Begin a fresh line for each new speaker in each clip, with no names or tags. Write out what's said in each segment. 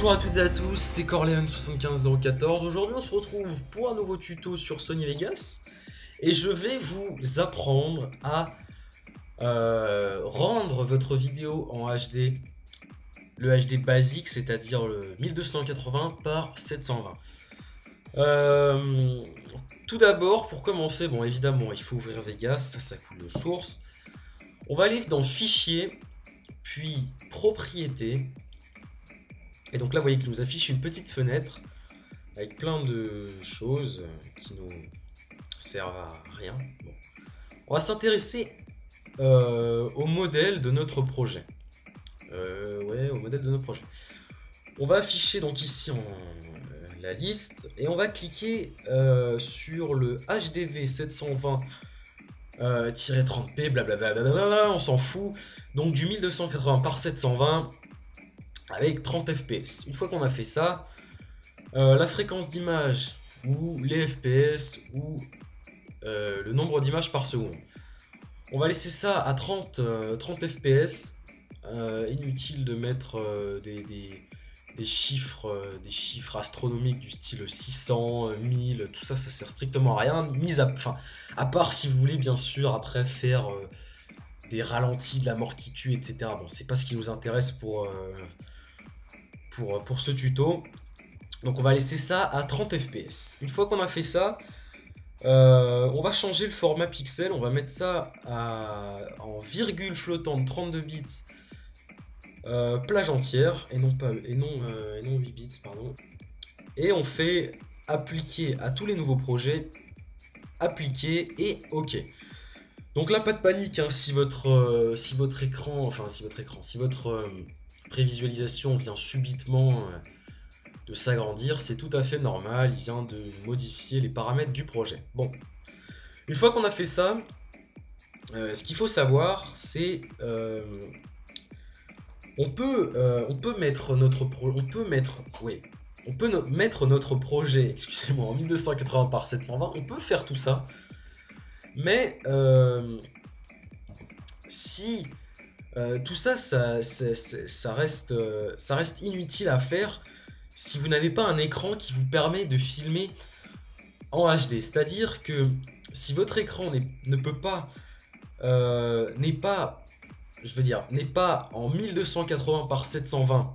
Bonjour à toutes et à tous, c'est Corleone75014. Aujourd'hui on se retrouve pour un nouveau tuto sur Sony Vegas et je vais vous apprendre à rendre votre vidéo en HD, le HD basique, c'est-à-dire le 1280 par 720. Tout d'abord, pour commencer, bon évidemment il faut ouvrir Vegas, ça coule de source. On va aller dans Fichier, puis Propriétés. Et donc là, vous voyez qu'il nous affiche une petite fenêtre avec plein de choses qui nous servent à rien. Bon. On va s'intéresser au modèle de notre projet. Au modèle de notre projet. On va afficher donc ici la liste et on va cliquer sur le HDV 720-30p, blablabla, on s'en fout. Donc du 1280 par 720. Avec 30 fps. Une fois qu'on a fait ça, la fréquence d'image ou les fps ou le nombre d'images par seconde. On va laisser ça à 30 fps. Inutile de mettre des chiffres astronomiques du style 600, 1000, tout ça, ça sert strictement à rien. À part si vous voulez bien sûr après faire des ralentis, de la mort qui tue, etc. Bon, c'est pas ce qui nous intéresse pour ce tuto. Donc on va laisser ça à 30 fps. Une fois qu'on a fait ça, on va changer le format pixel. On va mettre ça en virgule flottante 32 bits plage entière et non 8 bits, pardon. Et on fait appliquer à tous les nouveaux projets, appliquer et OK. Donc là, pas de panique, hein, si votre prévisualisation vient subitement de s'agrandir, c'est tout à fait normal, il vient de modifier les paramètres du projet. Bon, une fois qu'on a fait ça, ce qu'il faut savoir, c'est on peut mettre notre projet, excusez-moi, en 1280 par 720, on peut faire tout ça, mais si tout ça, ça reste inutile à faire si vous n'avez pas un écran qui vous permet de filmer en HD. C'est-à-dire que si votre écran n'est pas en 1280 par 720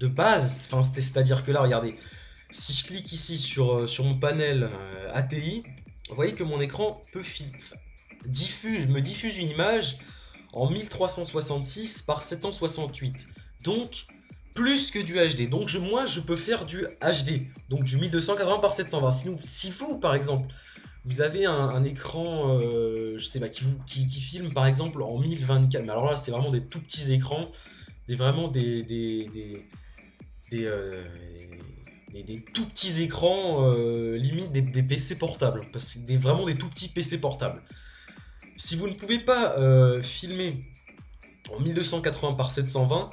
de base, c'est-à-dire que là, regardez, si je clique ici sur mon panel ATI, vous voyez que mon écran me diffuse une image en 1366 par 768, donc plus que du HD. Donc moi je peux faire du HD, donc du 1280 par 720. Si vous par exemple vous avez un écran je sais pas, qui filme par exemple en 1024, mais alors là c'est vraiment des tout petits écrans, des tout petits écrans, limite des PC portables, parce que vraiment des tout petits PC portables. Si vous ne pouvez pas filmer en 1280 par 720,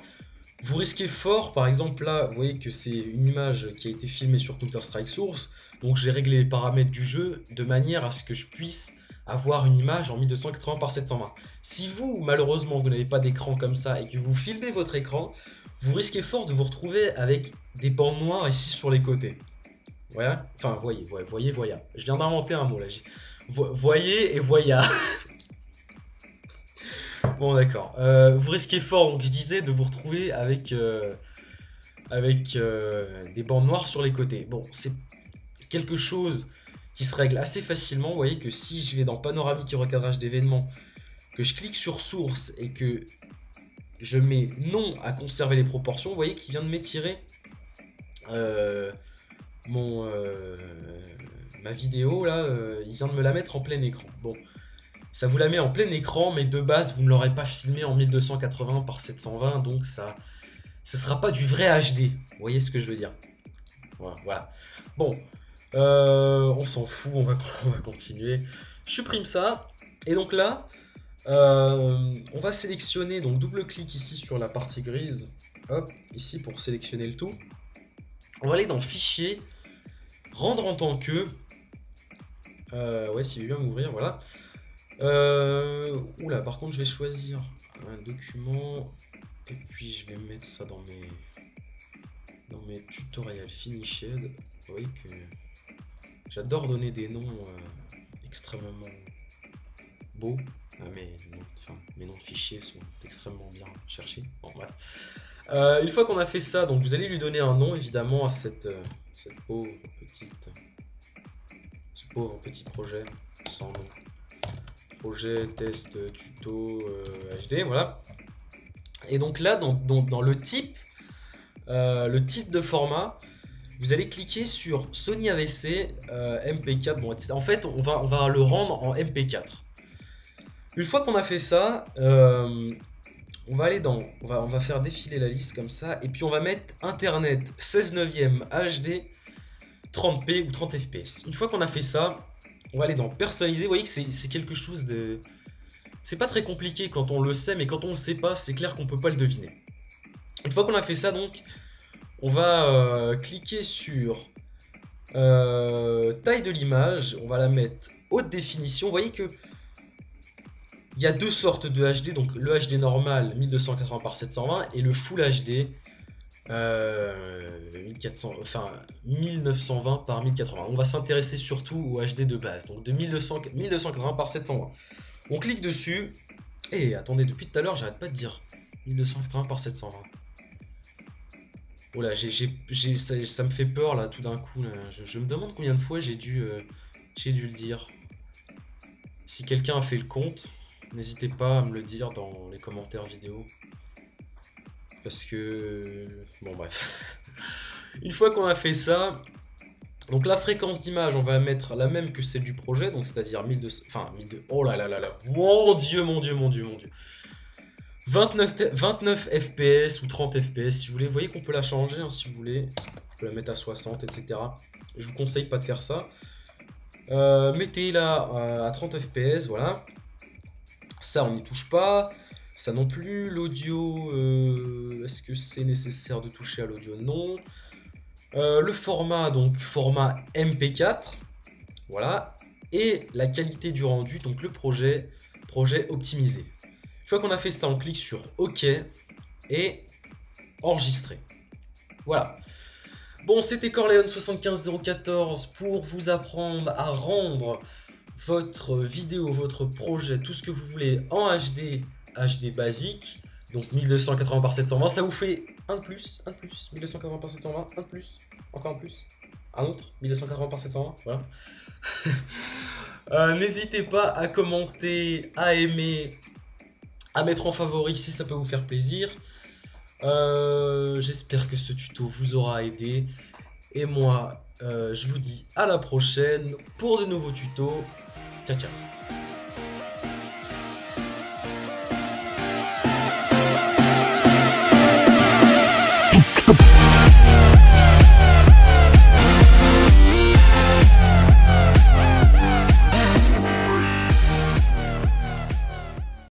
vous risquez fort, par exemple là, vous voyez que c'est une image qui a été filmée sur Counter-Strike Source, donc j'ai réglé les paramètres du jeu de manière à ce que je puisse avoir une image en 1280 par 720. Si vous, malheureusement, vous n'avez pas d'écran comme ça et que vous filmez votre écran, vous risquez fort de vous retrouver avec des bandes noires ici sur les côtés. Voilà. Enfin, voyez. Je viens d'inventer un mot là. Voyez et voya. Bon, d'accord. Vous risquez fort, donc je disais, de vous retrouver avec des bandes noires sur les côtés. Bon, c'est quelque chose qui se règle assez facilement. Vous voyez que si je vais dans panoramique et recadrage d'événements, que je clique sur source et que je mets non à conserver les proportions, vous voyez qu'il vient de m'étirer ma vidéo là, il vient de me la mettre en plein écran. Bon, ça vous la met en plein écran, mais de base vous ne l'aurez pas filmé en 1280 par 720, donc ce sera pas du vrai HD. Vous voyez ce que je veux dire? Voilà. Bon, on s'en fout, on va continuer. Je supprime ça, et donc là, on va sélectionner, donc double-clic ici sur la partie grise, hop, ici pour sélectionner le tout. On va aller dans Fichier, Rendre en tant que, s'il veut bien m'ouvrir, voilà. Oula, par contre je vais choisir un document Et puis je vais mettre ça dans mes tutoriels finished. Vous voyez que j'adore donner des noms extrêmement beaux. Mes noms de fichiers sont extrêmement bien cherchés. Bon, bref. Une fois qu'on a fait ça, donc vous allez lui donner un nom évidemment à ce pauvre petit projet sans nom. Projet test tuto HD, voilà. Et donc là, dans le type de format, vous allez cliquer sur Sony AVC MP4. Bon, en fait, on va le rendre en MP4. Une fois qu'on a fait ça, on va faire défiler la liste comme ça, et puis on va mettre Internet 16 neuvième HD 30p ou 30 fps. Une fois qu'on a fait ça, on va aller dans personnaliser. Vous voyez que c'est quelque chose de... C'est pas très compliqué quand on le sait, mais quand on le sait pas, c'est clair qu'on peut pas le deviner. Une fois qu'on a fait ça, donc, on va cliquer sur taille de l'image. On va la mettre haute définition. Vous voyez que il y a deux sortes de HD, donc le HD normal 1280 par 720 et le Full HD 1920 par 1080. On va s'intéresser surtout au HD de base, donc de 1280 par 720. On clique dessus, et attendez, depuis tout à l'heure, j'arrête pas de dire 1280 par 720. Oh là, ça me fait peur là, tout d'un coup. Là. Je me demande combien de fois j'ai dû le dire. Si quelqu'un a fait le compte, n'hésitez pas à me le dire dans les commentaires vidéo. Parce que... Bon bref. Une fois qu'on a fait ça, donc la fréquence d'image, on va mettre la même que celle du projet, donc c'est-à-dire 1200... Enfin, 1200... Oh là là là là. Mon dieu. 29 fps ou 30 fps si vous voulez. Vous voyez qu'on peut la changer hein, si vous voulez. On peut la mettre à 60, etc. Je vous conseille pas de faire ça. Mettez-la à 30 fps, voilà. Ça, on n'y touche pas. Ça non plus. L'audio, est-ce que c'est nécessaire de toucher à l'audio? Non. Le format, donc format MP4. Voilà. Et la qualité du rendu, donc le projet optimisé. Une fois qu'on a fait ça, on clique sur OK et enregistrer. Voilà. Bon, c'était Corleone75014 pour vous apprendre à rendre votre vidéo, votre projet, tout ce que vous voulez en HD basique. Donc 1280 par 720, ça vous fait un de plus, 1280 par 720, un de plus, encore un plus, un autre, 1280 par 720, voilà. N'hésitez pas à commenter, à aimer, à mettre en favori si ça peut vous faire plaisir. J'espère que ce tuto vous aura aidé. Et moi, je vous dis à la prochaine pour de nouveaux tutos. Ciao, ciao.